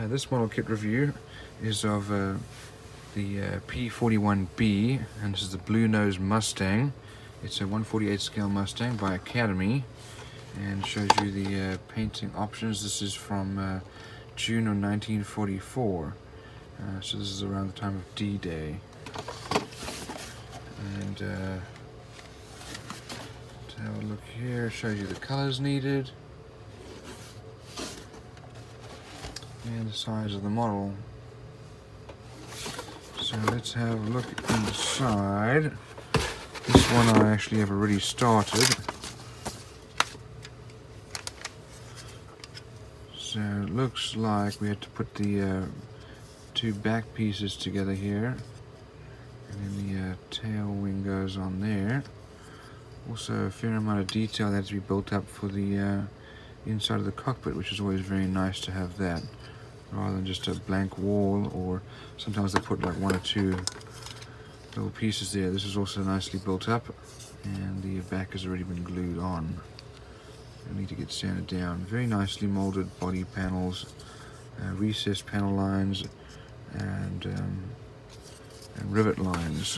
This model kit review is of the P-51B, and this is the Blue Nose Mustang. It's a 1/48 scale Mustang by Academy, and shows you the painting options. This is from June of 1944, so this is around the time of D-Day. And to have a look here, shows you the colors needed and the size of the model. So let's have a look inside. This one I actually have already started. So it looks like we had to put the two back pieces together here, and then the tail wing goes on there. Also a fair amount of detail that has to be built up for the inside of the cockpit, which is always very nice to have that, rather than just a blank wall, or sometimes they put like one or two little pieces there. This is also nicely built up, and the back has already been glued on. I need to get sanded down. Very nicely molded body panels, recessed panel lines, and rivet lines.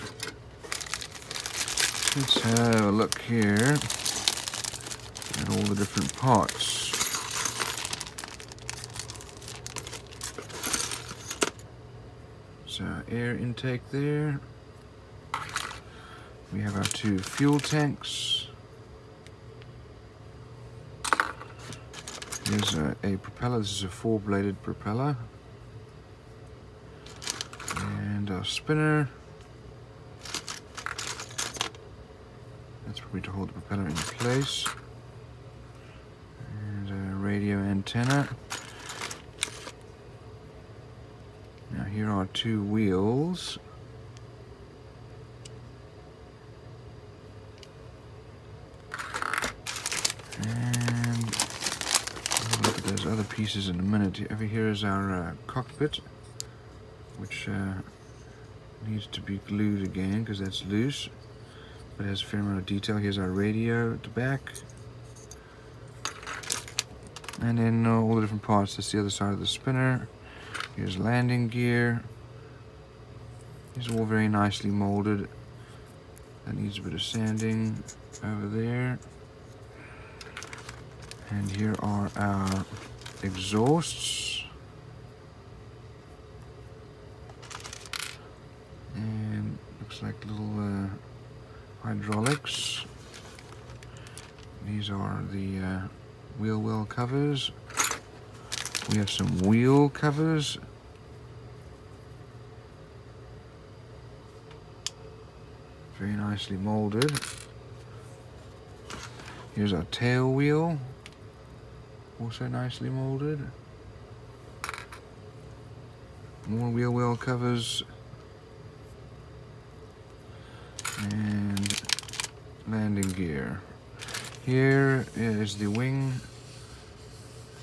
Let's have a look here at all the different parts. So air intake there. We have our two fuel tanks. Here's a propeller. This is a 4-bladed propeller. And our spinner. That's probably to hold the propeller in place. And a radio antenna. Now here are two wheels. And we'll look at those other pieces in a minute. Over here is our cockpit, which needs to be glued again because that's loose, but it has a fair amount of detail. Here's our radio at the back. And then all the different parts. That's the other side of the spinner. Here's landing gear. These are all very nicely molded. That needs a bit of sanding over there. And here are our exhausts. And looks like little hydraulics. These are the wheel well covers. We have some wheel covers. Very nicely molded. Here's our tail wheel. Also nicely molded. More wheel well covers. And landing gear. Here is the wing.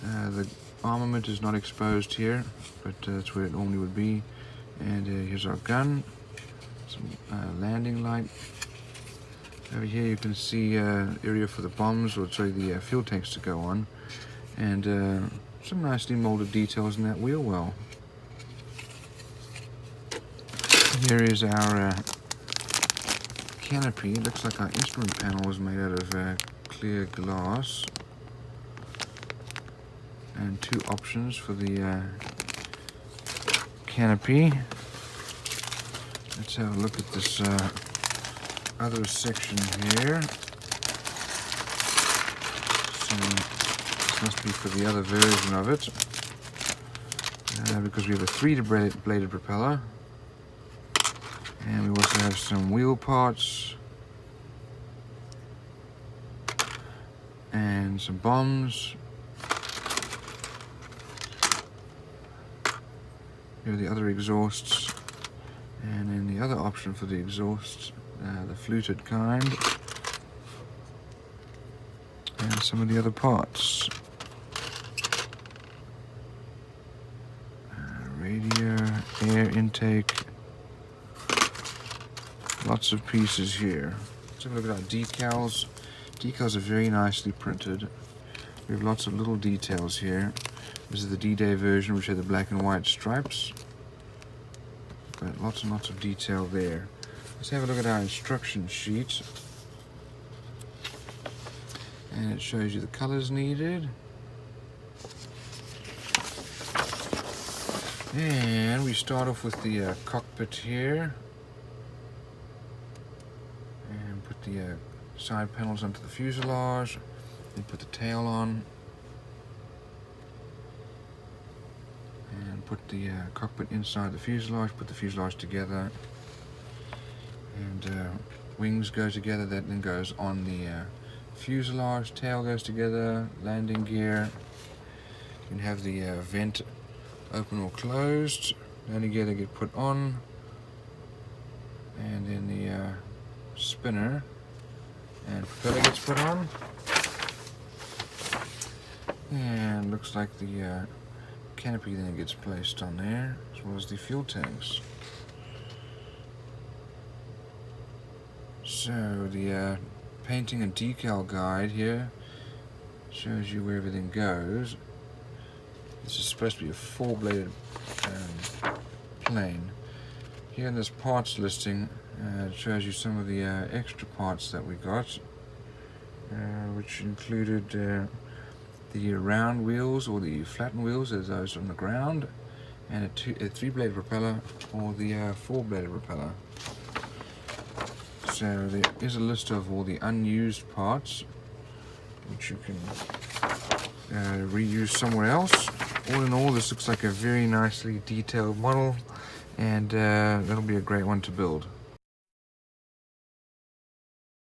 The armament is not exposed here, but that's where it normally would be. And here's our gun. Some landing light. Over here you can see area for the bombs, or sorry, the fuel tanks to go on. And some nicely molded details in that wheel well. Here is our canopy. It looks like our instrument panel was made out of clear glass. And two options for the canopy. Let's have a look at this other section here. So this must be for the other version of it, because we have a 3-bladed propeller, and we also have some wheel parts and some bombs. Here are the other exhausts, and then the other option for the exhausts, the fluted kind, and some of the other parts. Radio, air intake, lots of pieces here. Let's have a look at our decals. Decals are very nicely printed. We have lots of little details here. This is the D-Day version, which had the black and white stripes. But lots and lots of detail there. Let's have a look at our instruction sheet. And it shows you the colors needed. And we start off with the cockpit here. And put the side panels onto the fuselage. And put the tail on. And put the cockpit inside the fuselage. Put the fuselage together. And wings go together. That then goes on the fuselage. Tail goes together. Landing gear. You can have the vent open or closed. Landing gear they get put on, and then the spinner and propeller gets put on, and looks like the canopy then gets placed on there, as well as the fuel tanks. So the painting and decal guide here shows you where everything goes. This is supposed to be a 4-bladed plane. Here in this parts listing, it shows you some of the extra parts that we got, which included the round wheels or the flattened wheels, as those on the ground, and a 3-bladed propeller or the 4-bladed propeller. So there is a list of all the unused parts, which you can reuse somewhere else. All in all, this looks like a very nicely detailed model, and that'll be a great one to build.